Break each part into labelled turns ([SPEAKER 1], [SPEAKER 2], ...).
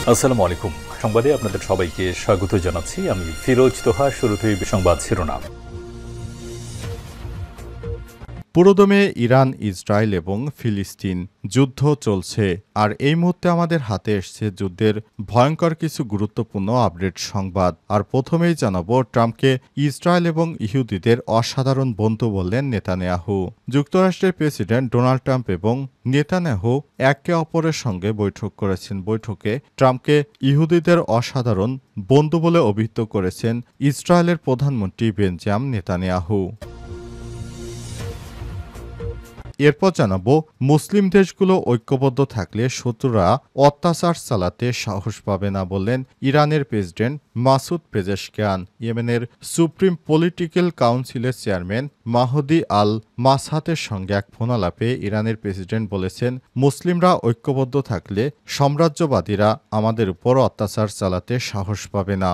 [SPEAKER 1] আসসালামু আলাইকুম। সংবাদে আপনাদের সবাইকে স্বাগত জানাচ্ছি। আমি ফিরোজ তোহা। শুরুতেই সংবাদ শিরোনাম।
[SPEAKER 2] পুরোদমে ইরান, ইসরায়েল এবং ফিলিস্তিন যুদ্ধ চলছে, আর এই মুহূর্তে আমাদের হাতে এসছে যুদ্ধের ভয়ঙ্কর কিছু গুরুত্বপূর্ণ আপডেট সংবাদ। আর প্রথমেই জানাবো, ট্রাম্পকে ইসরায়েল এবং ইহুদিদের অসাধারণ বন্ধু বললেন নেতানিয়াহু। যুক্তরাষ্ট্রের প্রেসিডেন্ট ডোনাল্ড ট্রাম্প এবং নেতানিয়াহু একে অপরের সঙ্গে বৈঠক করেছেন। বৈঠকে ট্রাম্পকে ইহুদিদের অসাধারণ বন্ধু বলে অভিহিত করেছেন ইসরায়েলের প্রধানমন্ত্রী বেঞ্জামিন নেতানিয়াহু। এরপর জানাবো, মুসলিম দেশগুলো ঐক্যবদ্ধ থাকলে শত্রুরা অত্যাচার চালাতে সাহস পাবে না বললেন ইরানের প্রেসিডেন্ট মাসুদ পেজেশকিয়ান। ইয়েমেনের সুপ্রিম পলিটিক্যাল কাউন্সিলের চেয়ারম্যান মাহদি আল মাসহাতের সঙ্গে এক ফোনালাপে ইরানের প্রেসিডেন্ট বলেছেন, মুসলিমরা ঐক্যবদ্ধ থাকলে সাম্রাজ্যবাদীরা আমাদের উপর অত্যাচার চালাতে সাহস পাবে না।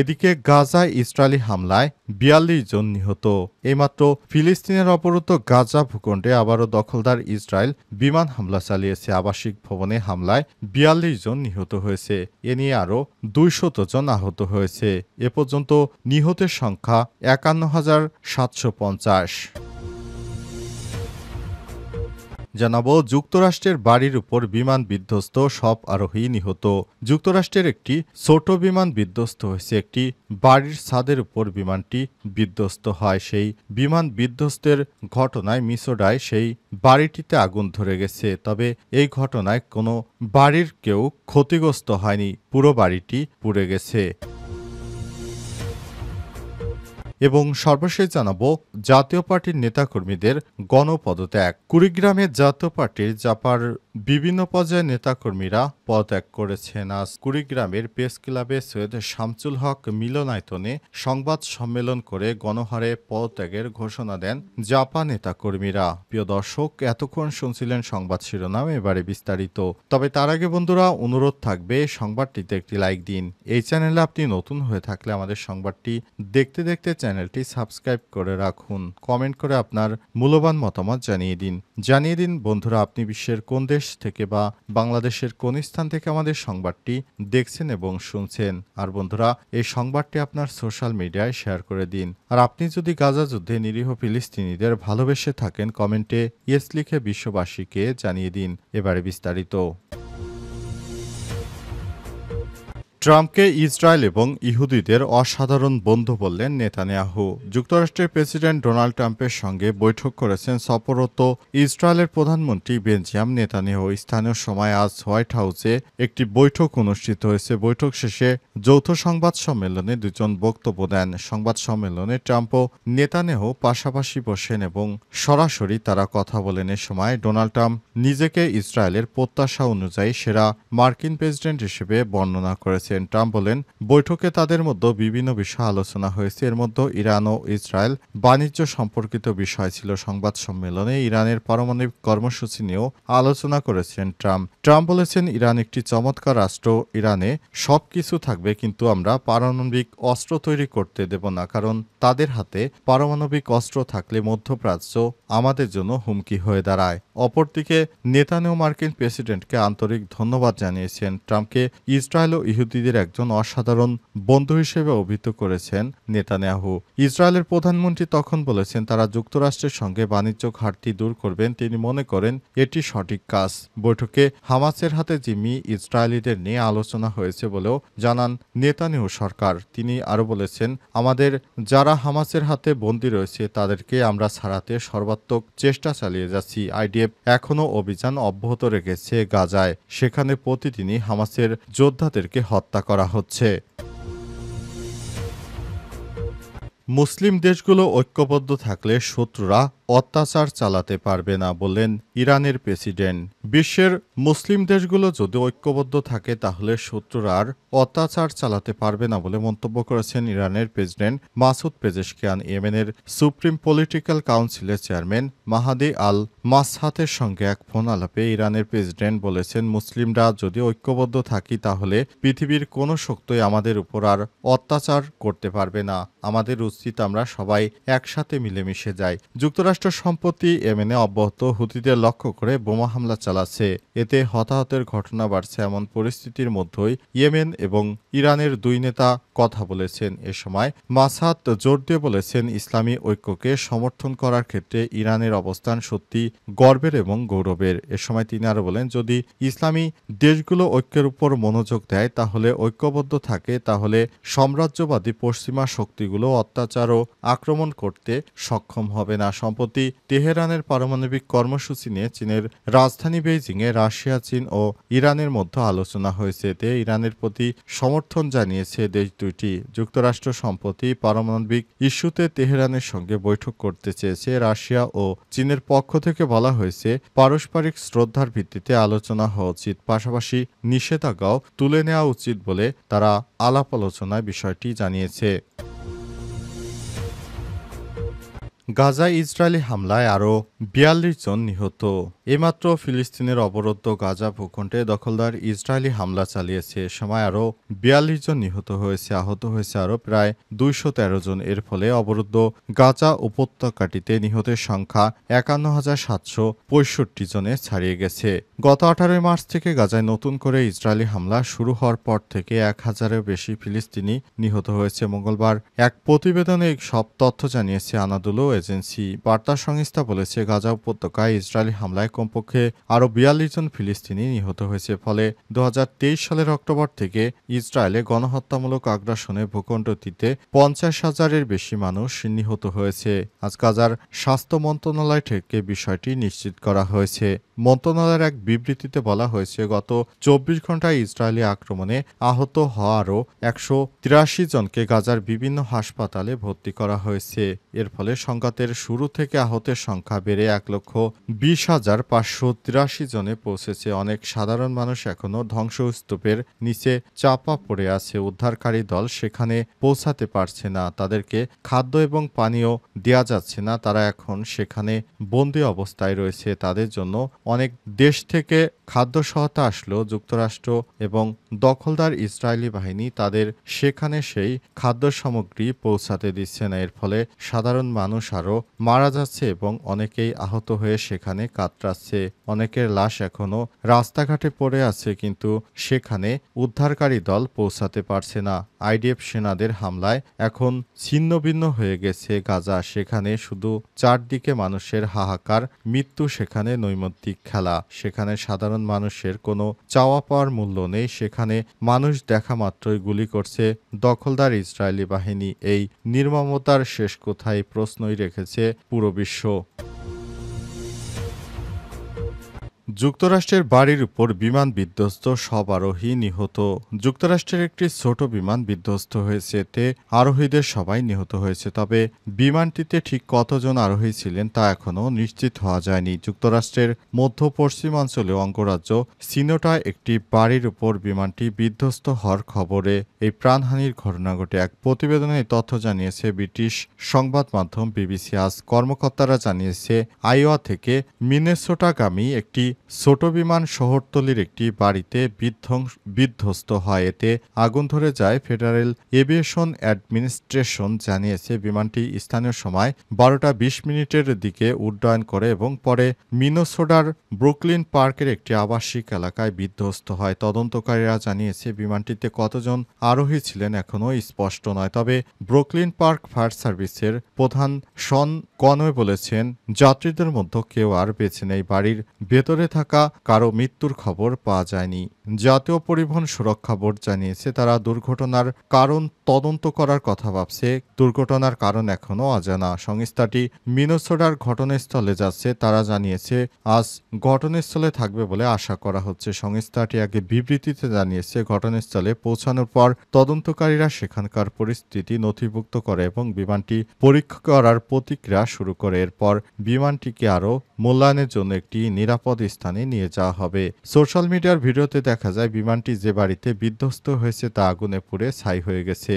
[SPEAKER 2] এদিকে গাজায় ইসরায়েলি হামলায় ৪২ জন নিহত। এইমাত্র ফিলিস্তিনের অবরুদ্ধ গাজা ভূখণ্ডে আবারও দখলদার ইসরায়েল বিমান হামলা চালিয়েছে। আবাসিক ভবনে হামলায় ৪২ জন নিহত হয়েছে। এ নিয়ে আরও ২০০ জন আহত হয়েছে। এ পর্যন্ত নিহতের সংখ্যা ৫১,৭৫০। জানাবো, যুক্তরাষ্ট্রের বাড়ির উপর বিমান বিধ্বস্ত, সব আরোহী নিহত। যুক্তরাষ্ট্রের একটি ছোট বিমান বিধ্বস্ত হয়েছে। একটি বাড়ির ছাদের উপর বিমানটি বিধ্বস্ত হয়। সেই বিমান বিধ্বস্তের ঘটনায় মিসোডায় সেই বাড়িটিতে আগুন ধরে গেছে। তবে এই ঘটনায় কোনো বাড়ির কেউ ক্ষতিগ্রস্ত হয়নি, পুরো বাড়িটি পুড়ে গেছে। এবং সর্বশেষ জানাবো, জাতীয় পার্টির নেতাকর্মীদের গণপদত্যাগ। কুড়িগ্রামের জাতীয় পার্টির জাপার বিভিন্ন পর্যায়ের নেতাকর্মীরা পদত্যাগ করেছেন। আজ কুড়িগ্রামের প্রেস ক্লাবে সৈয়দ শামসুল হক মিলনায়তনে সংবাদ সম্মেলন করে গণহারে পদত্যাগের ঘোষণা দেন জাপা নেতাকর্মীরা। প্রিয় দর্শক, এতক্ষণ শুনছিলেন সংবাদ শিরোনাম, এবারে বিস্তারিত। তবে তার আগে বন্ধুরা, অনুরোধ থাকবে সংবাদটিতে একটি লাইক দিন। এই চ্যানেলে আপনি নতুন হয়ে থাকলে আমাদের সংবাদটি দেখতে দেখতে চ্যানেলটি সাবস্ক্রাইব করে রাখুন। কমেন্ট করে আপনার মূল্যবান মতামত জানিয়ে দিন বন্ধুরা, আপনি বিশ্বের কোন দেশ থেকে বা বাংলাদেশের কোন স্থান থেকে আমাদের সংবাদটি দেখছেন এবং শুনছেন। আর বন্ধুরা, এই সংবাদটি আপনার সোশ্যাল মিডিয়ায় শেয়ার করে দিন। আর আপনি যদি গাজা যুদ্ধে নিরীহ ফিলিস্তিনিদের ভালোবেসে থাকেন, কমেন্টে ইয়েস লিখে বিশ্ববাসীকে জানিয়ে দিন। এবারে বিস্তারিত। ট্রাম্পকে ইসরায়েল এবং ইহুদিদের অসাধারণ বন্ধু বললেন নেতানিয়াহু। যুক্তরাষ্ট্রের প্রেসিডেন্ট ডোনাল্ড ট্রাম্পের সঙ্গে বৈঠক করেছেন সফররত ইসরায়েলের প্রধানমন্ত্রী বেঞ্জামিন নেতানিয়াহু। স্থানীয় সময় আজ হোয়াইট হাউসে একটি বৈঠক অনুষ্ঠিত হয়েছে। বৈঠক শেষে যৌথ সংবাদ সম্মেলনে দুজন বক্তব্য দেন। সংবাদ সম্মেলনে ট্রাম্প ও নেতানিয়াহু পাশাপাশি বসেন এবং সরাসরি তারা কথা বলেন। এ সময় ডোনাল্ড ট্রাম্প নিজেকে ইসরায়েলের প্রত্যাশা অনুযায়ী সেরা মার্কিন প্রেসিডেন্ট হিসেবে বর্ণনা করেছেন। ট্রাম্প বলেন, বৈঠকে তাদের মধ্যে বিভিন্ন বিষয় আলোচনা হয়েছে। এর মধ্যে ইরান ও ইসরায়েল বাণিজ্য সম্পর্কিত বিষয় ছিল। সংবাদ সম্মেলনে ইরানের পারমাণবিক কর্মসূচি নিয়েও আলোচনা করেছেন ট্রাম্প বলেছেন, ইরান একটি চমৎকার রাষ্ট্র। ইরানে সবকিছু থাকবে, কিন্তু আমরা পারমাণবিক অস্ত্র তৈরি করতে দেব না, কারণ তাদের হাতে পারমাণবিক অস্ত্র থাকলে মধ্যপ্রাচ্য আমাদের জন্য হুমকি হয়ে দাঁড়ায়। অপরদিকে নেতানিয়াহু মার্কিন প্রেসিডেন্টকে আন্তরিক ধন্যবাদ জানিয়েছেন। ট্রাম্পকে ইসরায়েল ও ইহুদিদের একজন অসাধারণ বন্ধু হিসেবে অভিহিত করেছেন নেতানিয়াহু। ইসরায়েলের প্রধানমন্ত্রী তখন বলেছেন, তারা যুক্তরাষ্ট্রের সঙ্গে বাণিজ্য ঘাটতি দূর করবেন। তিনি মনে করেন এটি সঠিক কাজ। বৈঠকে হামাসের হাতে জিম্মি ইসরায়েলিদের নিয়ে আলোচনা হয়েছে বলেও জানান নেতানিয়াহু সরকার। তিনি আরও বলেছেন, আমাদের যারা হামাসের হাতে বন্দী রয়েছে তাদেরকে আমরা ছাড়াতে সর্বাত্মক চেষ্টা চালিয়ে যাচ্ছি। আইডিএফ এখনও অভিযান অব্যাহত রেখেছে গাজায়। সেখানে প্রতিদিনই হামাসের যোদ্ধাদেরকে হত্যা করা হচ্ছে। মুসলিম দেশগুলো ঐক্যবদ্ধ থাকলে শত্রুরা অত্যাচার চালাতে পারবে না বললেন ইরানের প্রেসিডেন্ট। বিশ্বের মুসলিম দেশগুলো যদি ঐক্যবদ্ধ থাকে তাহলে শত্রুরা আর অত্যাচার চালাতে পারবে না বলে মন্তব্য করেছেন ইরানের প্রেসিডেন্ট মাসুদ পেজেশকিয়ান। ইয়েমেনের সুপ্রিম পলিটিক্যাল কাউন্সিলের চেয়ারম্যান মাহাদি আল মাসহাতের সঙ্গে এক ফোন আলাপে ইরানের প্রেসিডেন্ট বলেছেন, মুসলিমরা যদি ঐক্যবদ্ধ থাকি তাহলে পৃথিবীর কোনো শক্তি আমাদের উপর আর অত্যাচার করতে পারবে না। আমাদের উচিত উচিত আমরা সবাই একসাথে মিলেমিশে যাই। যুক্তরাষ্ট্র সম্প্রতি ইয়েমেনে অব্যাহত হুতিদের লক্ষ্য করে বোমা হামলা চালাচ্ছে। এতে হতাহতের ঘটনা বাড়ছে। এমন পরিস্থিতির মধ্যেই ইয়েমেন এবং ইরানের দুই নেতা কথা বলেছেন। এ সময় মাসাদ জোর দিয়ে বলেছেন, ইসলামী ঐক্যকে সমর্থন করার ক্ষেত্রে ইরানের অবস্থান সত্যি গর্বের এবং গৌরবের। এ সময় তিনি আরও বলেন, যদি ইসলামী দেশগুলো ঐক্যের উপর মনোযোগ দেয়, তাহলে ঐক্যবদ্ধ থাকে, তাহলে সাম্রাজ্যবাদী পশ্চিমা শক্তিগুলো অত্যাচার ও আক্রমণ করতে সক্ষম হবে না। সম্প্রতি তেহরানের পারমাণবিক কর্মসূচি নিয়ে চীনের রাজধানী বেইজিংয়ে রাশিয়া, চীন ও ইরানের মধ্যে আলোচনা হয়েছে। এতে ইরানের প্রতি সমর্থন জানিয়েছে দেশ দুটি। যুক্তরাষ্ট্র সম্প্রতি পারমাণবিক ইস্যুতে তেহরানের সঙ্গে বৈঠক করতে চেয়েছে। রাশিয়া ও চীনের পক্ষ থেকে বলা হয়েছে, পারস্পরিক শ্রদ্ধার ভিত্তিতে আলোচনা হওয়া উচিত, পাশাপাশি নিষেধাজ্ঞাও তুলে নেওয়া উচিত বলে তারা আলাপ আলোচনায় বিষয়টি জানিয়েছে। গাজায় ইসরায়েলি হামলায় আরও ৪২ জন নিহত। এইমাত্র ফিলিস্তিনের অবরুদ্ধ গাজা ভূখণ্ডে দখলদার ইসরায়েলি হামলা চালিয়েছে। এ সময় আরও ৪২ জন নিহত হয়েছে, আহত হয়েছে আরও প্রায় ২১৩ জন। এর ফলে অবরুদ্ধ গাজা উপত্যকাটিতে নিহতের সংখ্যা ৫১,৭৬৫ জনে ছাড়িয়ে গেছে। গত ১৮ মার্চ থেকে গাজায় নতুন করে ইসরায়েলি হামলা শুরু হওয়ার পর থেকে ১,০০০-এরও বেশি ফিলিস্তিনি নিহত হয়েছে। মঙ্গলবার এক প্রতিবেদনে এই সব তথ্য জানিয়েছে আনাদোলু এজেন্সি। বার্তা সংস্থা বলেছে, গাজা উপত্যকায় ইসরায়েলি হামলায় কমপক্ষে আরও ৪২ জন ফিলিস্তিনি নিহত হয়েছে। ফলে ২০২৩ সালের অক্টোবর থেকে ইসরায়েলে গণহত্যামূলক আগ্রাসনে ভূখণ্ডটিতে ৫০,০০০-এর বেশি মানুষ নিহত হয়েছে। আজ গাজার স্বাস্থ্য মন্ত্রণালয় থেকে বিষয়টি নিশ্চিত করা হয়েছে। মন্ত্রণালয়ের এক বিবৃতিতে বলা হয়েছে, গত ২৪ ঘণ্টায় ইসরায়েলি আক্রমণে আহত হওয়া আরও ১৮৩ জনকে গাজার বিভিন্ন হাসপাতালে ভর্তি করা হয়েছে। এর ফলে সংঘাতের শুরু থেকে আহতের সংখ্যা বেড়ে ১,২০,৫৮৩ জনে পৌঁছেছে। অনেক সাধারণ মানুষ এখনও ধ্বংসস্তূপের নিচে চাপা পড়ে আছে। উদ্ধারকারী দল সেখানে পৌঁছাতে পারছে না, তাদেরকে খাদ্য এবং পানীয় দেয়া যাচ্ছে না, তারা এখন সেখানে বন্দী অবস্থায় রয়েছে। তাদের জন্য অনেক দেশ থেকে খাদ্য সহায়তা আসলেও যুক্তরাষ্ট্র এবং দখলদার ইসরায়েলি বাহিনী তাদের সেখানে সেই খাদ্য সামগ্রী পৌঁছাতে দিচ্ছে না। এর ফলে সাধারণ মানুষ আরও মারা যাচ্ছে এবং অনেকেই আহত হয়ে সেখানে কাতরাচ্ছে। অনেকের লাশ এখনও রাস্তাঘাটে পড়ে আছে, কিন্তু সেখানে উদ্ধারকারী দল পৌঁছাতে পারছে না। আইডিএফ সেনাদের হামলায় এখন ছিন্নভিন্ন হয়ে গেছে গাজা। সেখানে শুধু চারদিকে মানুষের হাহাকার, মৃত্যু সেখানে নৈমিত্তিক খেলা। সেখানে সাধারণ মানুষের কোনো চাওয়া পাওয়ার মূল্য নেই। সেখানে মানুষ দেখা মাত্রই গুলি করছে দখলদার ইসরায়েলি বাহিনী। এই নির্মমতার শেষ কোথায় প্রশ্নই রেখেছে পুরো বিশ্ব। যুক্তরাষ্ট্রের বাড়ির উপর বিমান বিধ্বস্ত, সব আরোহী নিহত। যুক্তরাষ্ট্রের একটি ছোট বিমান বিধ্বস্ত হয়েছে, এতে আরোহীদের সবাই নিহত হয়েছে। তবে বিমানটিতে ঠিক কতজন আরোহী ছিলেন তা এখনও নিশ্চিত হওয়া যায়নি। যুক্তরাষ্ট্রের মধ্য পশ্চিমাঞ্চলীয় অঙ্গরাজ্য সিনোটায় একটি বাড়ির উপর বিমানটি বিধ্বস্ত হওয়ার খবরে এই প্রাণহানির ঘটনা ঘটে। এক প্রতিবেদনে এই তথ্য জানিয়েছে ব্রিটিশ সংবাদ মাধ্যম বিবিসি। আজ কর্মকর্তারা জানিয়েছে, আইওয়া থেকে মিনেসোটাগামী একটি ছোট বিমান শহরতলির একটি বাড়িতে বিধ্বস্ত হয়। এতে আগুন ধরে যায়। ফেডারেল এভিয়েশন অ্যাডমিনিস্ট্রেশন জানিয়েছে, বিমানটি স্থানীয় সময় ১২:২০ দিকে উড্ডয়ন করে এবং পরে মিনেসোটার ব্রুকলিন পার্কের একটি আবাসিক এলাকায় বিধ্বস্ত হয়। তদন্তকারীরা জানিয়েছে, বিমানটিতে কতজন আরোহী ছিলেন এখনও স্পষ্ট নয়। তবে ব্রুকলিন পার্ক ফায়ার সার্ভিসের প্রধান শন কনওয়ে বলেছেন, যাত্রীদের মধ্যে কেউ আর বেঁচে নেই। বাড়ির ভেতরে থাকা কারো মৃত্যুর খবর পাওয়া যায়নি। জাতীয় পরিবহন সুরক্ষা বোর্ড জানিয়েছে, তারা দুর্ঘটনার কারণ তদন্ত করার কথা ভাবছে। দুর্ঘটনার কারণ এখনও অজানা। সংস্থাটি মিনেসোটার ঘটনাস্থলে যাচ্ছে। তারা জানিয়েছে, আজ ঘটনাস্থলে থাকবে বলে আশা করা হচ্ছে। সংস্থাটি আগে বিবৃতিতে জানিয়েছে, ঘটনাস্থলে পৌঁছানোর পর তদন্তকারীরা সেখানকার পরিস্থিতি নথিভুক্ত করে এবং বিমানটি পরীক্ষা করার প্রতিক্রিয়া শুরু করে। এরপর বিমানটিকে আরও মূল্যায়নের জন্য একটি নিরাপদ স্থানে নিয়ে যাওয়া হবে। সোশ্যাল মিডিয়ার ভিডিওতে দেখা যায়, বিমানটি যে বাড়িতে বিধ্বস্ত হয়েছে তা আগুনে পুড়ে ছাই হয়ে গেছে।